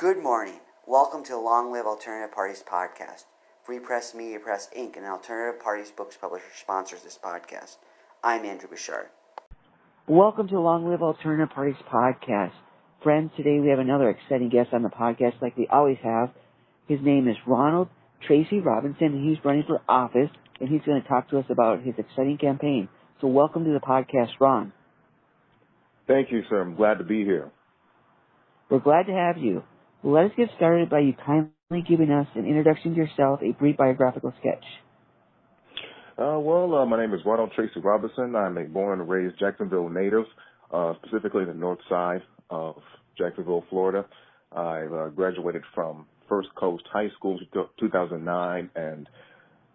Good morning. Welcome to the Long Live Alternative Parties podcast. Free Press Media Press Inc., an alternative parties books publisher, sponsors this podcast. I'm Andrew Bouchard. Welcome to Long Live Alternative Parties podcast. Friends, today we have another exciting guest on the podcast like we always have. His name is Ronald Tracy Robinson, and he's running for office, and he's going to talk to us about his exciting campaign. So welcome to the podcast, Ron. Thank you, sir. I'm glad to be here. We're glad to have you. Well, let us get started by you kindly giving us an introduction to yourself, a brief biographical sketch. My name is Ronald Tracy Robinson. I'm a born and raised Jacksonville native, specifically the north side of Jacksonville, Florida. I graduated from First Coast High School in 2009, and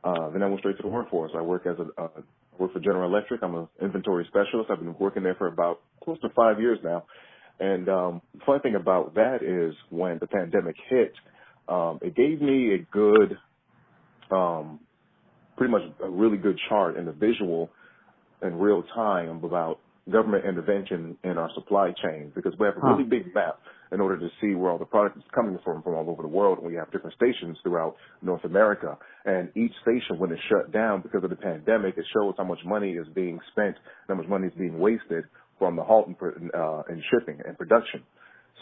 then I went straight to the workforce. I work for General Electric. I'm an inventory specialist. I've been working there for about close to 5 years now. And the funny thing about that is when the pandemic hit, it gave me a good, pretty much a really good chart and a visual in real time about government intervention in our supply chain, because we have a really big map in order to see where all the product is coming from all over the world. And we have different stations throughout North America. And each station, when it's shut down because of the pandemic, it shows how much money is being spent, how much money is being wasted from the halt in shipping and production.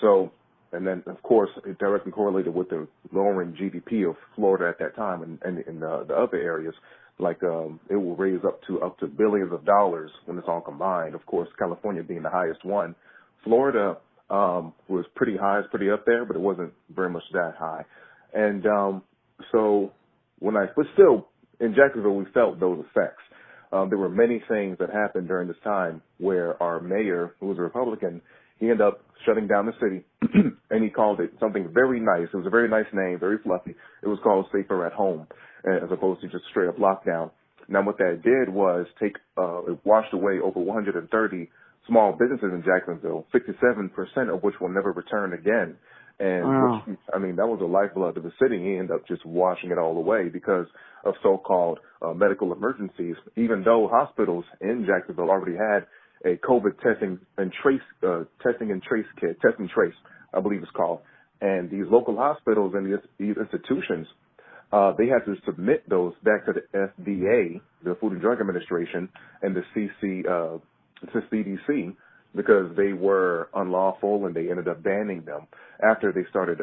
So, and then, of course, it directly correlated with the lowering GDP of Florida at that time and in the other areas. Like, it will raise up to billions of dollars when it's all combined. Of course, California being the highest one. Florida was pretty high, it's pretty up there, but it wasn't very much that high. And but still, in Jacksonville, we felt those effects. There were many things that happened during this time where our mayor, who was a Republican, he ended up shutting down the city, and he called it something very nice. It was a very nice name, very fluffy. It was called Safer at Home, as opposed to just straight up lockdown. Now, what that did was it washed away over 130 small businesses in Jacksonville, 67% of which will never return again. And that was the lifeblood of the city. He ended up just washing it all away because of so-called medical emergencies, even though hospitals in Jacksonville already had a COVID test and trace kit, I believe it's called. And these local hospitals and these institutions, they had to submit those back to the FDA, the Food and Drug Administration, and the CDC, because they were unlawful, and they ended up banning them after they started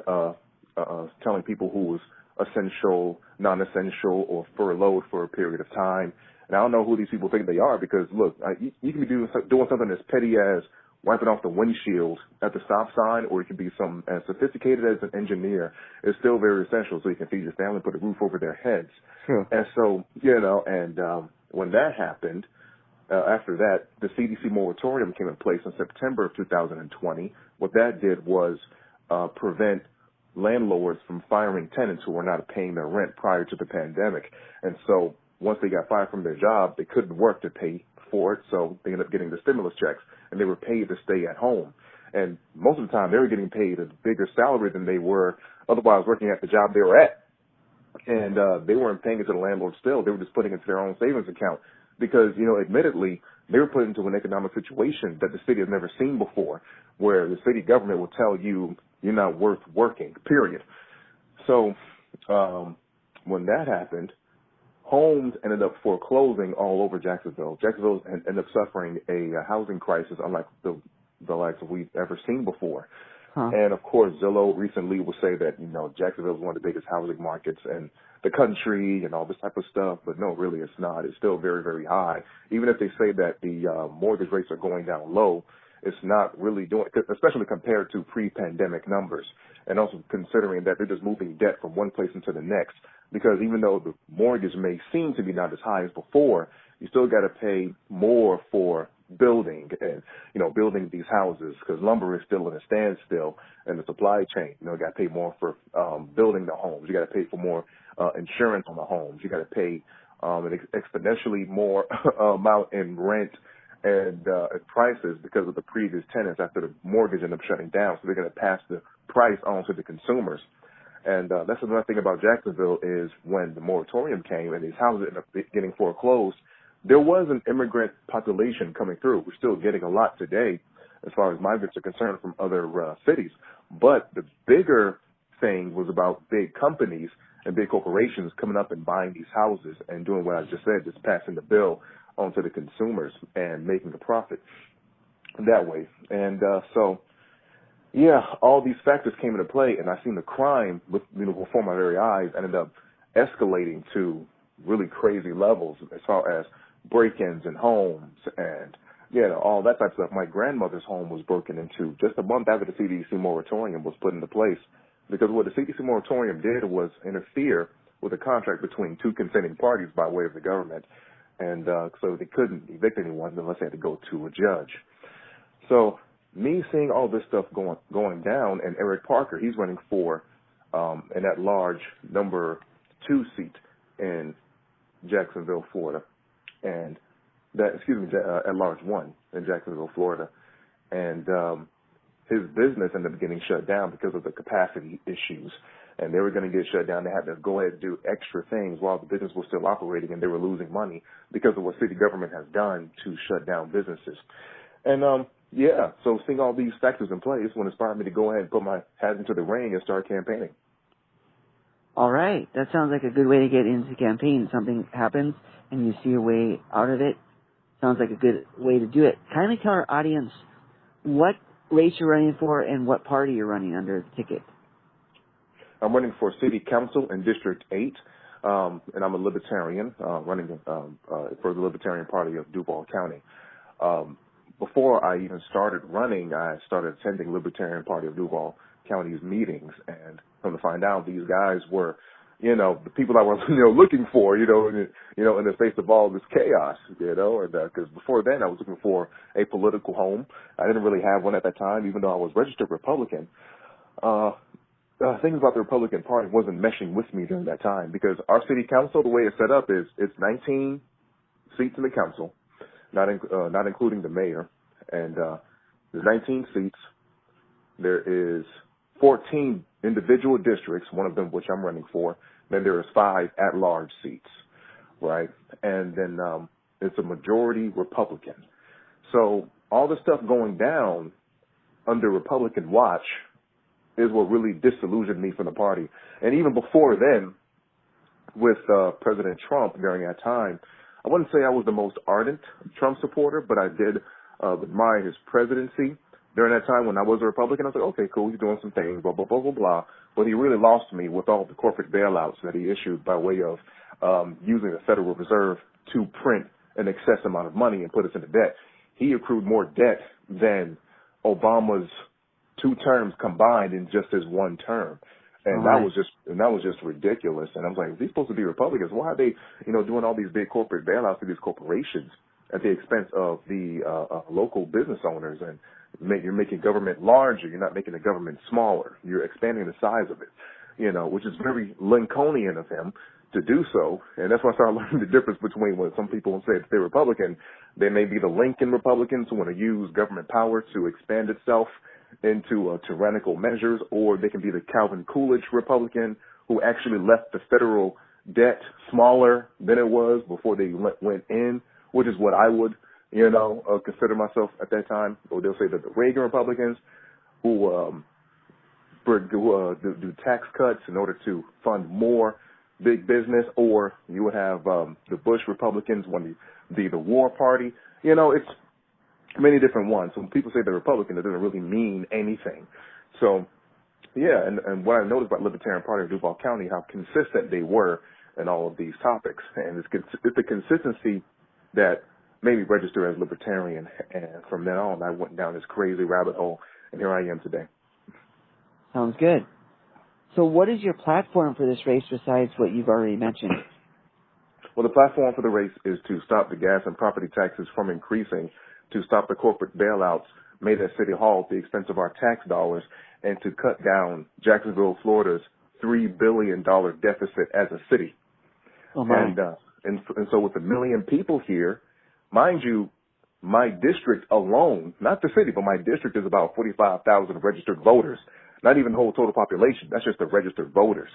telling people who was essential, non-essential, or furloughed for a period of time. And I don't know who these people think they are, because, look, you can be doing something as petty as wiping off the windshield at the stop sign, or it could be something as sophisticated as an engineer. It's still very essential, so you can feed your family, put a roof over their heads. Sure. And so, when that happened, after that, the CDC moratorium came in place in September of 2020. What that did was prevent landlords from firing tenants who were not paying their rent prior to the pandemic. And so once they got fired from their job, they couldn't work to pay for it, so they ended up getting the stimulus checks, and they were paid to stay at home. And most of the time, they were getting paid a bigger salary than they were otherwise working at the job they were at. And they weren't paying it to the landlord still. They were just putting it into their own savings account. Because, admittedly, they were put into an economic situation that the city has never seen before, where the city government will tell you you're not worth working, period. So when that happened, homes ended up foreclosing all over Jacksonville. Jacksonville ended up suffering a housing crisis unlike the likes we've ever seen before. And, of course, Zillow recently will say that, Jacksonville is one of the biggest housing markets in the country and all this type of stuff. But, no, really it's not. It's still very, very high. Even if they say that the mortgage rates are going down low, it's not really doing it, especially compared to pre-pandemic numbers. And also considering that they're just moving debt from one place into the next. Because even though the mortgage may seem to be not as high as before, you still got to pay more for building and, building these houses, because lumber is still in a standstill in the supply chain. You got to pay more for building the homes. You got to pay for more insurance on the homes. You got to pay an exponentially more amount in rent and prices because of the previous tenants after the mortgage ended up shutting down. So they're going to pass the price on to the consumers. And that's another thing about Jacksonville is when the moratorium came and these houses ended up getting foreclosed, there was an immigrant population coming through. We're still getting a lot today as far as migrants are concerned from other cities. But the bigger thing was about big companies and big corporations coming up and buying these houses and doing what I just said, just passing the bill onto the consumers and making a profit that way. And so, yeah, all these factors came into play, and I seen the crime before my very eyes ended up escalating to really crazy levels as far as break-ins in homes and, all that type of stuff. My grandmother's home was broken into just a month after the CDC moratorium was put into place, because what the CDC moratorium did was interfere with a contract between two consenting parties by way of the government. And so they couldn't evict anyone unless they had to go to a judge. So me seeing all this stuff going down, and Eric Parker, he's running for an at-large number 2 seat in Jacksonville, Florida, and at-large 1 in Jacksonville, Florida, and his business ended up getting shut down because of the capacity issues, and they were going to get shut down. They had to go ahead and do extra things while the business was still operating, and they were losing money because of what city government has done to shut down businesses. And so seeing all these factors in place would inspire me to go ahead and put my hat into the ring and start campaigning. All right. That sounds like a good way to get into campaign. Something happens and you see a way out of it. Sounds like a good way to do it. Kindly tell our audience what race you're running for and what party you're running under the ticket. I'm running for City Council in District 8, and I'm a Libertarian, running for the Libertarian Party of Duval County. Before I even started running, I started attending Libertarian Party of Duval County's meetings, and come to find out these guys were, the people I was, looking for, in the face of all this chaos, and because before then I was looking for a political home. I didn't really have one at that time, even though I was registered Republican. Things about the Republican Party wasn't meshing with me during that time, because our city council, the way it's set up is it's 19 seats in the council, not including the mayor, and there's 19 seats. There is 14 individual districts, one of them which I'm running for. Then there is 5 at-large seats, right? And then it's a majority Republican. So all the stuff going down under Republican watch is what really disillusioned me from the party. And even before then, with President Trump during that time, I wouldn't say I was the most ardent Trump supporter, but I did admire his presidency. During that time when I was a Republican, I was like, okay, cool, he's doing some things, blah, blah, blah, blah, blah. But he really lost me with all the corporate bailouts that he issued by way of using the Federal Reserve to print an excess amount of money and put us into debt. He accrued more debt than Obama's 2 terms combined in just his 1 term. And that was just ridiculous. And I was like, these supposed to be Republicans. Why are they, doing all these big corporate bailouts to these corporations at the expense of the local business owners? And you're making government larger. You're not making the government smaller. You're expanding the size of it, which is very Lincolnian of him to do so. And that's why I started learning the difference between what some people say that they're Republican. They may be the Lincoln Republicans who want to use government power to expand itself into tyrannical measures, or they can be the Calvin Coolidge Republican who actually left the federal debt smaller than it was before they went in, which is what I would, consider myself at that time. Or they'll say that the Reagan Republicans who do tax cuts in order to fund more big business, or you would have the Bush Republicans, the war party. It's many different ones. So when people say they're Republican, it doesn't really mean anything. So, yeah, and what I noticed about Libertarian Party of Duval County, how consistent they were in all of these topics. And it's the consistency that made me register as Libertarian. And from then on, I went down this crazy rabbit hole, and here I am today. Sounds good. So what is your platform for this race besides what you've already mentioned? Well, the platform for the race is to stop the gas and property taxes from increasing, to stop the corporate bailouts made at City Hall at the expense of our tax dollars, and to cut down Jacksonville, Florida's $3 billion deficit as a city. Oh my. And so with 1 million people here, mind you, my district alone, not the city, but my district is about 45,000 registered voters. Not even the whole total population. That's just the registered voters.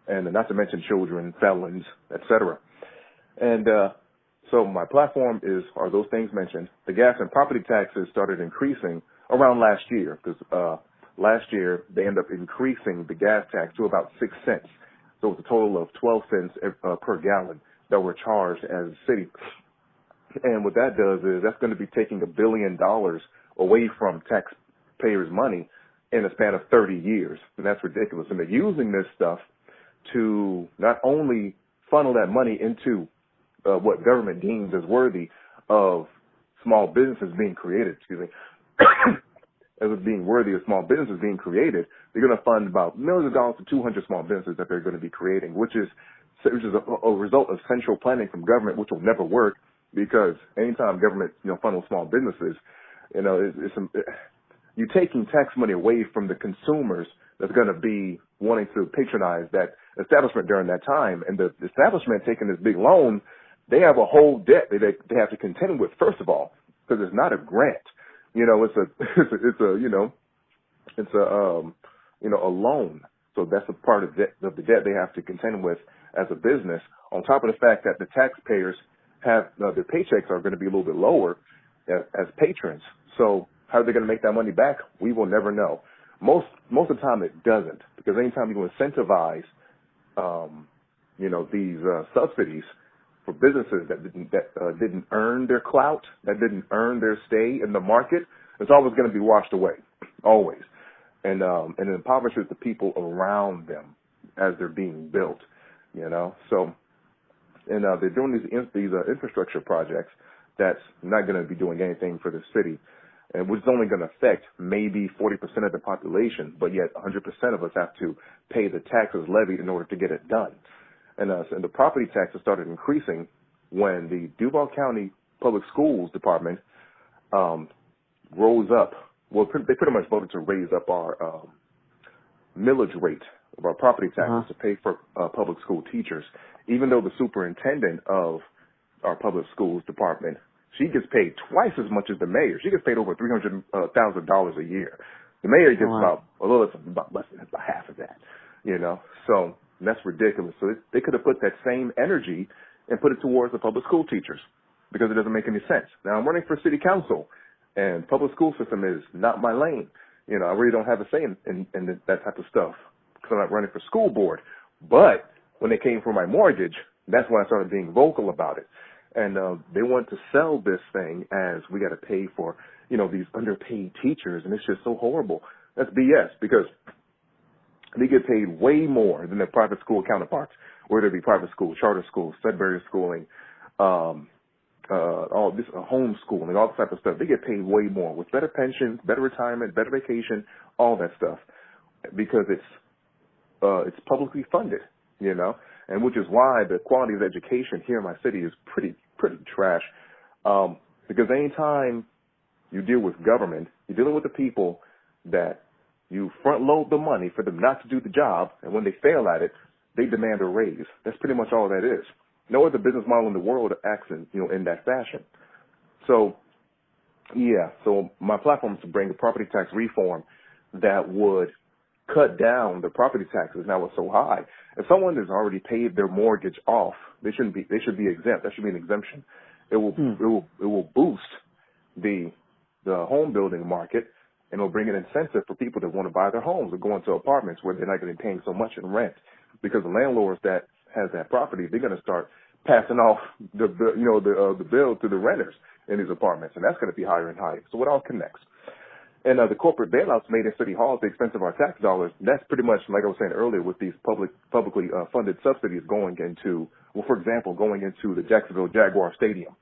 And not to mention children, felons, etc. And so my platform are those things mentioned. The gas and property taxes started increasing around last year because last year they ended up increasing the gas tax to about 6 cents. So it's a total of 12 cents per gallon that we're charged as a city. And what that does is that's going to be taking $1 billion away from taxpayers' money in a span of 30 years. And that's ridiculous. And they're using this stuff to not only funnel that money into what government deems as worthy of small businesses being created, as it being worthy of small businesses being created, they're going to fund about millions of dollars to 200 small businesses that they're going to be creating, which is a result of central planning from government, which will never work because anytime government, funnels small businesses, you're taking tax money away from the consumers that's going to be wanting to patronize that establishment during that time. And the establishment taking this big loan, they have a whole debt they have to contend with, first of all, because it's not a grant. It's a loan. So that's a part of the debt they have to contend with as a business. On top of the fact that the taxpayers have their paychecks are going to be a little bit lower as patrons. So how are they going to make that money back? We will never know. Most of the time it doesn't, because anytime you incentivize, these subsidies for businesses that didn't earn their clout, that didn't earn their stay in the market, it's always going to be washed away, always, and it impoverishes the people around them as they're being built, So, and they're doing these infrastructure projects that's not going to be doing anything for the city, and which is only going to affect maybe 40% of the population, but yet 100% of us have to pay the taxes levied in order to get it done. And the property taxes started increasing when the Duval County Public Schools Department rose up. Well, they pretty much voted to raise up our millage rate of our property taxes to pay for public school teachers, even though the superintendent of our public schools department, she gets paid twice as much as the mayor. She gets paid over $300,000 a year. The mayor gets about less than half of that, So that's ridiculous. So they could have put that same energy and put it towards the public school teachers because it doesn't make any sense. Now I'm running for city council, and public school system is not my lane. I really don't have a say in that type of stuff because I'm not running for school board. But when they came for my mortgage, that's when I started being vocal about it. And they want to sell this thing as we got to pay for, these underpaid teachers, and it's just so horrible. That's BS because they get paid way more than their private school counterparts, whether it be private school, charter schools, Sudbury schooling, all this homeschooling, all this type of stuff. They get paid way more with better pensions, better retirement, better vacation, all that stuff, because it's publicly funded, and which is why the quality of education here in my city is pretty trash. Because anytime you deal with government, you're dealing with the people that you front load the money for them not to do the job, and when they fail at it, they demand a raise. That's pretty much all that is. No other business model in the world acts in that fashion. So, so my platform is to bring a property tax reform that would cut down the property taxes now it's so high. If someone has already paid their mortgage off, they should be exempt. That should be an exemption. It will boost the home building market, and it'll bring an incentive for people that want to buy their homes or go into apartments where they're not going to be paying so much in rent, because the landlords that has that property, they're going to start passing off the bill to the renters in these apartments, and that's going to be higher and higher. So it all connects. And the corporate bailouts made in city halls at the expense of our tax dollars, that's pretty much, like I was saying earlier, with these publicly funded subsidies going into, for example, going into the Jacksonville Jaguar Stadium.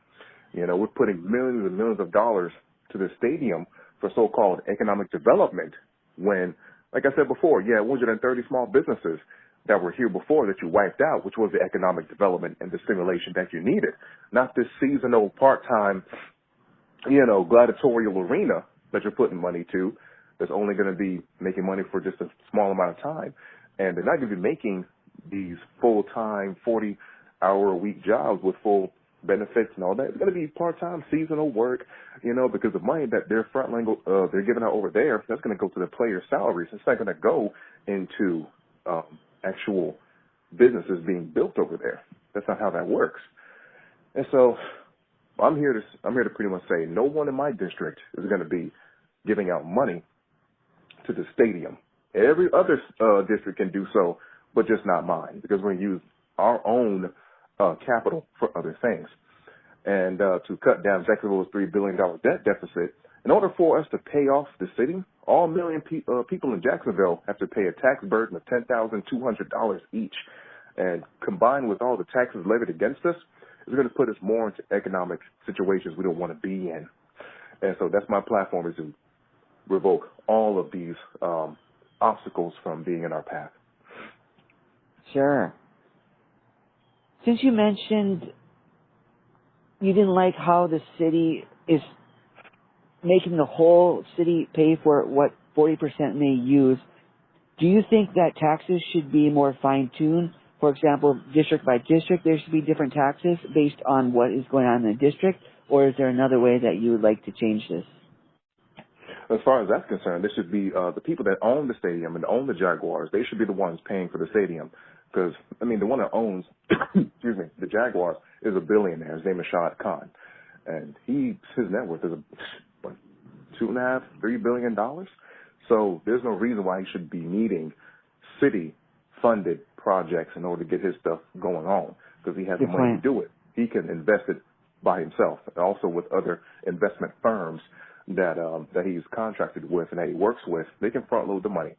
We're putting millions and millions of dollars to the stadium for so-called economic development when, like I said before, 130 small businesses that were here before that you wiped out, which was the economic development and the stimulation that you needed, not this seasonal part-time, gladiatorial arena that you're putting money to that's only going to be making money for just a small amount of time. And they're not going to be making these full-time 40-hour-a-week jobs with full benefits and all that. It's going to be part-time seasonal work, because the money that they're they're giving out over there, that's going to go to the players' salaries. It's not going to go into actual businesses being built over there. That's not how that works. And so I'm here to pretty much say no one in my district is going to be giving out money to the stadium. Every other district can do so, but just not mine, because we're going to use our own capital for other things. And to cut down Jacksonville's $3 billion debt deficit, in order for us to pay off the city, all million people in Jacksonville have to pay a tax burden of $10,200 each. And combined with all the taxes levied against us, it's going to put us more into economic situations we don't want to be in. And so that's my platform, is to revoke all of these obstacles from being in our path. Sure. Since you mentioned you didn't like how the city is making the whole city pay for what 40% may use, do you think that taxes should be more fine-tuned? For example, district by district, there should be different taxes based on what is going on in the district, or is there another way that you would like to change this? As far as that's concerned, there should be the people that own the stadium and own the Jaguars, they should be the ones paying for the stadium. Because, I mean, the one that owns, excuse me, the Jaguars is a billionaire. His name is Shad Khan. And his net worth is $2.5–3 billion. So there's no reason why he should be needing city-funded projects in order to get his stuff going on, because he has the money to do it. He can invest it by himself, and also with other investment firms that he's contracted with and that he works with. They can front load the money.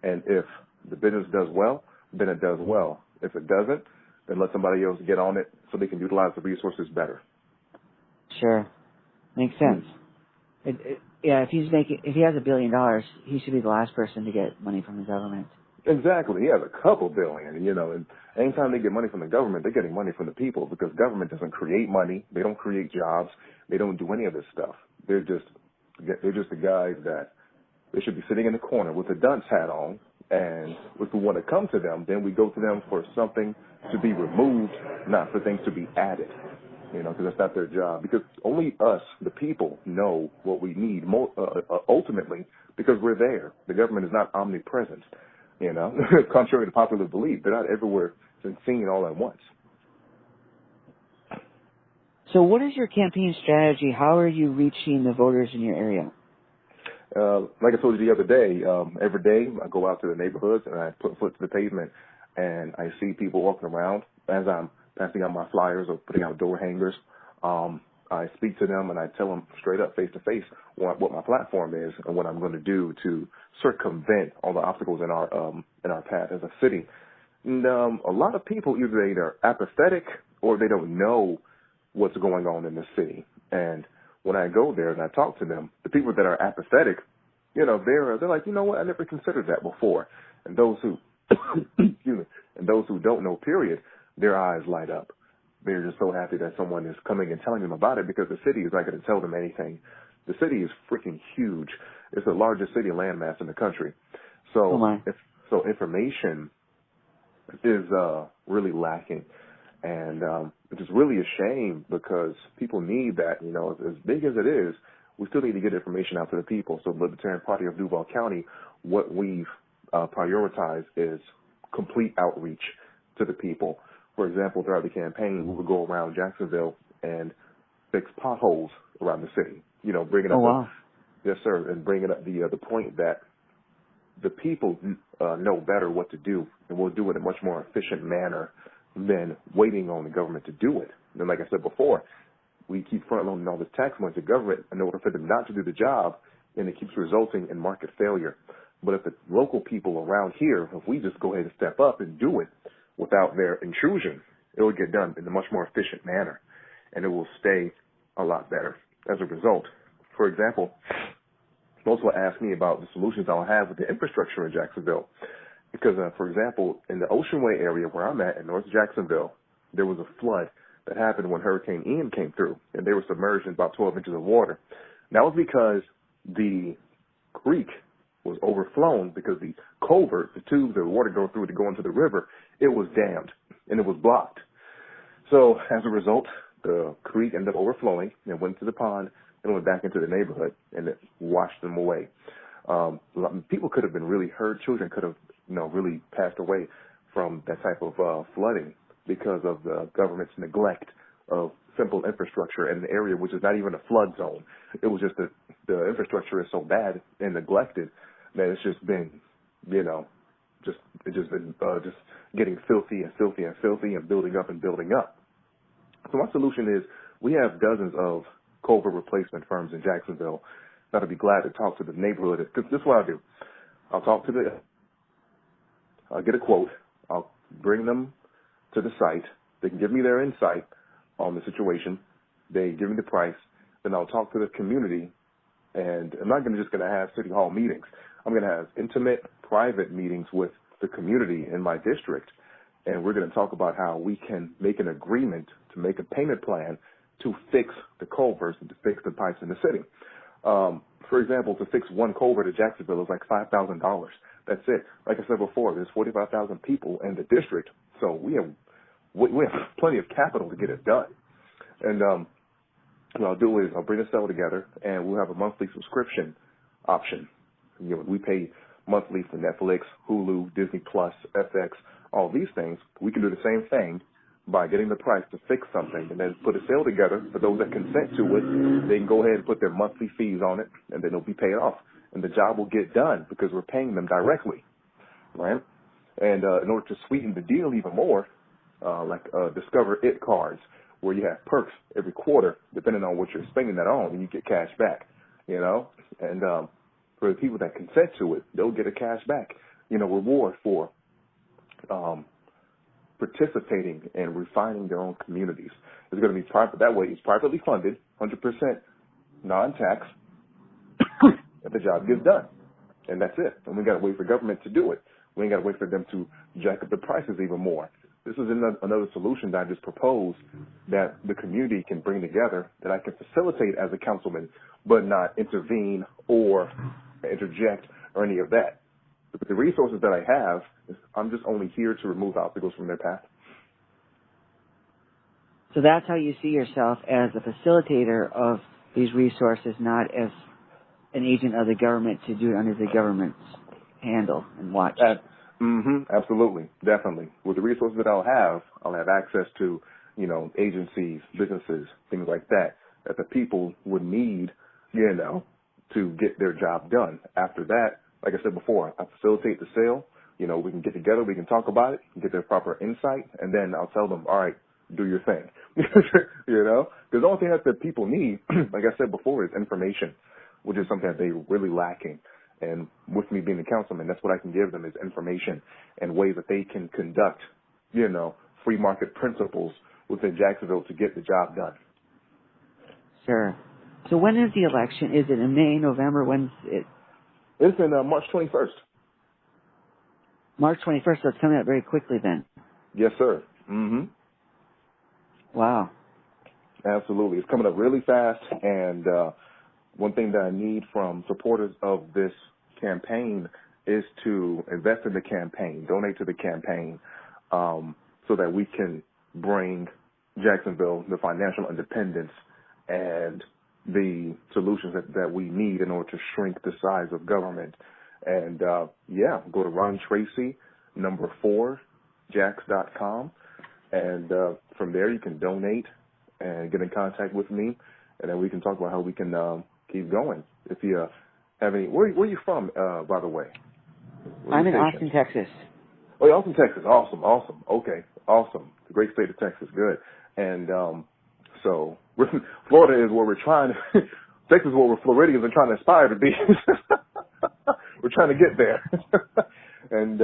And if the business does well, then it does well. If it doesn't, then let somebody else get on it so they can utilize the resources better. Sure. Makes sense. If he has $1 billion, he should be the last person to get money from the government. Exactly. He has a couple billion, and anytime they get money from the government, they're getting money from the people, because government doesn't create money. They don't create jobs. They don't do any of this stuff. They're just the guys that they should be sitting in the corner with a dunce hat on, and if we want to come to them, then we go to them for something to be removed, not for things to be added, because that's not their job. Because only us, the people, know what we need ultimately, because we're there. The government is not omnipresent, contrary to popular belief. They're not everywhere and seen all at once. So what is your campaign strategy? How are you reaching the voters in your area? Like I told you the other day, every day I go out to the neighborhoods and I put foot to the pavement, and I see people walking around as I'm passing out my flyers or putting out door hangers. I speak to them and I tell them straight up, face to face, what my platform is and what I'm going to do to circumvent all the obstacles in our path as a city. And a lot of people either they're apathetic or they don't know what's going on in the city. And when I go there and I talk to them, the people that are apathetic, they're like, you know what, I never considered that before. And those who, excuse me, and those who don't know, period, their eyes light up. They're just so happy that someone is coming and telling them about it, because the city is not going to tell them anything. The city is freaking huge. It's the largest city landmass in the country. So, information is really lacking. And it's just really a shame, because people need that. As big as it is, we still need to get information out to the people. So the Libertarian Party of Duval County, what we've prioritized is complete outreach to the people. For example, throughout the campaign, we would go around Jacksonville and fix potholes around the city. Bringing up yes, sir, and bringing up the point that the people know better what to do, and will do it in a much more efficient manner than waiting on the government to do it. And like I said before, we keep front-loading all this tax money to government in order for them not to do the job, and it keeps resulting in market failure. But if the local people around here, if we just go ahead and step up and do it without their intrusion, it will get done in a much more efficient manner, and it will stay a lot better as a result. For example, most will ask me about the solutions I'll have with the infrastructure in Jacksonville. Because, for example, in the Ocean Way area where I'm at in North Jacksonville, there was a flood that happened when Hurricane Ian came through, and they were submerged in about 12 inches of water. And that was because the creek was overflown, because the culvert, the tubes that the water go through to go into the river, it was dammed and it was blocked. So as a result, the creek ended up overflowing and went to the pond and went back into the neighborhood, and it washed them away. People could have been really hurt. Children could have, really passed away from that type of flooding because of the government's neglect of simple infrastructure in an area which is not even a flood zone. It was just that the infrastructure is so bad and neglected man, it's just been, it's just been just getting filthy and filthy and filthy and building up and building up. So my solution is we have dozens of culvert replacement firms in Jacksonville that'll be glad to talk to the neighborhood. Because this is what I'll do. I'll get a quote. I'll bring them to the site. They can give me their insight on the situation. They give me the price. Then I'll talk to the community. And I'm not just going to have city hall meetings. I'm going to have intimate, private meetings with the community in my district. And we're going to talk about how we can make an agreement to make a payment plan to fix the culverts and to fix the pipes in the city. For example, to fix one culvert at Jacksonville is like $5,000. That's it. Like I said before, there's 45,000 people in the district, so we have plenty of capital to get it done. And what I'll do is I'll bring a cell together, and we'll have a monthly subscription option. We pay monthly for Netflix, Hulu, Disney Plus, FX, all these things. We can do the same thing by getting the price to fix something and then put a sale together for those that consent to it. They can go ahead and put their monthly fees on it, and then it'll be paid off. And the job will get done because we're paying them directly, right? And in order to sweeten the deal even more, like Discover It cards, where you have perks every quarter, depending on what you're spending that on, and you get cash back, And for the people that consent to it, they'll get a cash back, reward for participating and refining their own communities. It's going to be private. That way, it's privately funded, 100% non-tax, and the job gets done. And that's it. And we got to wait for government to do it. We ain't got to wait for them to jack up the prices even more. This is another solution that I just proposed that the community can bring together, that I can facilitate as a councilman, but not intervene or interject or any of that. But the resources that I have, I'm just only here to remove obstacles from their path. So that's how you see yourself, as a facilitator of these resources, not as an agent of the government to do it under the government's handle and watch. Absolutely, definitely. With the resources that I'll have access to, agencies, businesses, things like that the people would need, to get their job done. After that, like I said before, I facilitate the sale. We can get together, we can talk about it, get their proper insight, and then I'll tell them, all right, do your thing. Because the only thing that the people need, like I said before, is information, which is something that they're really lacking. And with me being a councilman, that's what I can give them, is information and ways that they can conduct, free market principles within Jacksonville to get the job done. Sure. So when is the election? Is it in May, November? When's it? It's in March 21st. March 21st, so it's coming up very quickly then. Yes, sir. Wow. Absolutely. It's coming up really fast, and one thing that I need from supporters of this campaign is to invest in the campaign, donate to the campaign, so that we can bring Jacksonville the financial independence and the solutions that we need in order to shrink the size of government. And, go to Ron Tracy, 4, Jax.com. And from there you can donate and get in contact with me, and then we can talk about how we can keep going. If you have any, where are you from, by the way? I'm in Austin, Texas. Oh, you're Austin, Texas. Awesome. Okay, awesome. The great state of Texas. Good. And so Florida is where we're trying to, Texas is where Floridians are trying to aspire to be. We're trying to get there. And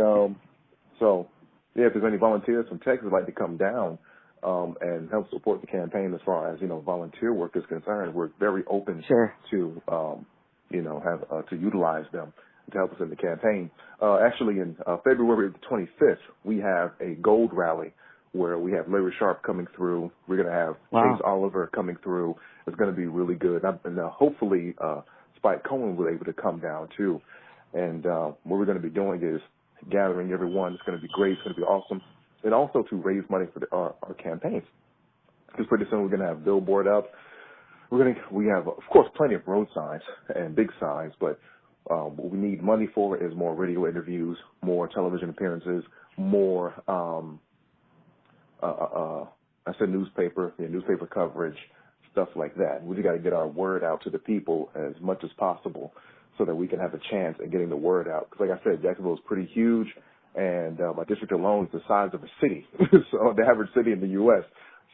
if there's any volunteers from Texas who'd like to come down and help support the campaign as far as, volunteer work is concerned, we're very open to, to utilize them to help us in the campaign. Actually, in February the 25th, we have a gold rally where we have Larry Sharp coming through. We're going to have Chase Oliver coming through. It's going to be really good. And hopefully Spike Cohen will be able to come down, too. And what we're going to be doing is gathering everyone. It's going to be great. It's going to be awesome. And also to raise money for our campaigns. Because pretty soon we're going to have billboard up. We have, of course, plenty of road signs and big signs, but what we need money for is more radio interviews, more television appearances, more, newspaper coverage, stuff like that. We just got to get our word out to the people as much as possible. so that we can have a chance at getting the word out. Because like I said, Jacksonville is pretty huge, and my district alone is the size of a city, so the average city in the U.S.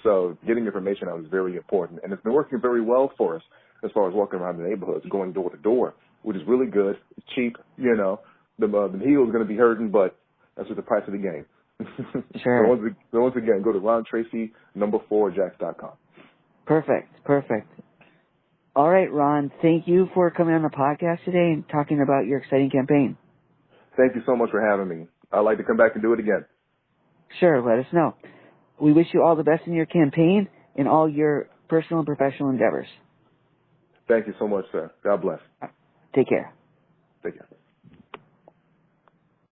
So getting information out is very important, and it's been working very well for us as far as walking around the neighborhoods, going door to door, which is really good. It's cheap, you know. The heel is going to be hurting, but that's just the price of the game. Sure. So once again, go to RonTracy4Jacks.com. Perfect. All right, Ron, thank you for coming on the podcast today and talking about your exciting campaign. Thank you so much for having me. I'd like to come back and do it again. Sure, let us know. We wish you all the best in your campaign and all your personal and professional endeavors. Thank you so much, sir. God bless. Take care. Take care.